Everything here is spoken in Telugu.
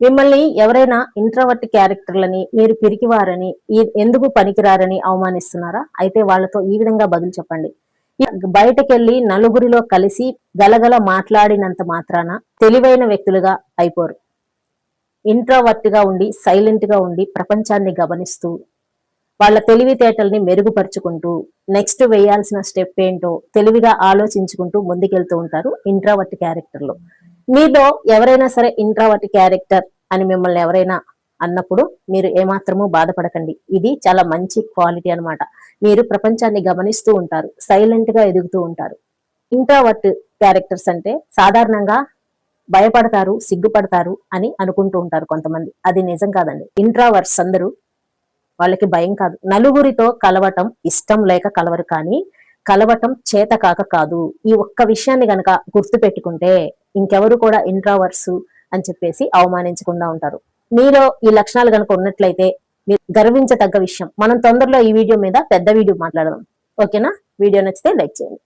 మిమ్మల్ని ఎవరైనా ఇంట్రోవర్ట్ క్యారెక్టర్లని, మీరు పిరికివారని, ఎందుకు పనికిరారని అవమానిస్తున్నారా? అయితే వాళ్ళతో ఈ విధంగా బదులు చెప్పండి. బయటకెళ్ళి నలుగురిలో కలిసి గలగల మాట్లాడినంత మాత్రాన తెలివైన వ్యక్తులుగా అయిపోరు. ఇంట్రోవర్ట్ గా ఉండి, సైలెంట్ గా ఉండి, ప్రపంచాన్ని గమనిస్తూ, వాళ్ళ తెలివితేటల్ని మెరుగుపరుచుకుంటూ, నెక్స్ట్ వేయాల్సిన స్టెప్ ఏంటో తెలివిగా ఆలోచించుకుంటూ ముందుకెళ్తూ ఉంటారు ఇంట్రోవర్ట్ క్యారెక్టర్లు. మీలో ఎవరైనా సరే ఇంట్రోవర్ట్ క్యారెక్టర్ అని మిమ్మల్ని ఎవరైనా అన్నప్పుడు మీరు ఏమాత్రము బాధపడకండి. ఇది చాలా మంచి క్వాలిటీ అన్నమాట. మీరు ప్రపంచాన్ని గమనిస్తూ ఉంటారు, సైలెంట్ గా ఎదుగుతూ ఉంటారు. ఇంట్రోవర్ట్ క్యారెక్టర్స్ అంటే సాధారణంగా భయపడతారు, సిగ్గుపడతారు అని అనుకుంటూ ఉంటారు కొంతమంది. అది నిజం కాదండి. ఇంట్రోవర్ట్స్ అందరూ వాళ్ళకి భయం కాదు. నలుగురితో కలవటం ఇష్టం లేక కలవరు, కానీ కలవటం చేత కాక కాదు. ఈ ఒక్క విషయాన్ని గనక గుర్తు పెట్టుకుంటే ఇంకెవరు కూడా ఇంట్రోవర్ట్స్ అని చెప్పేసి అవమానించకుండా ఉంటారు. మీలో ఈ లక్షణాలు కనుక ఉన్నట్లయితే మీరు గర్వించదగ్గ విషయం. మనం తొందరలో ఈ వీడియో మీద పెద్ద వీడియో మాట్లాడదాం. ఓకేనా? వీడియో నచ్చితే లైక్ చేయండి.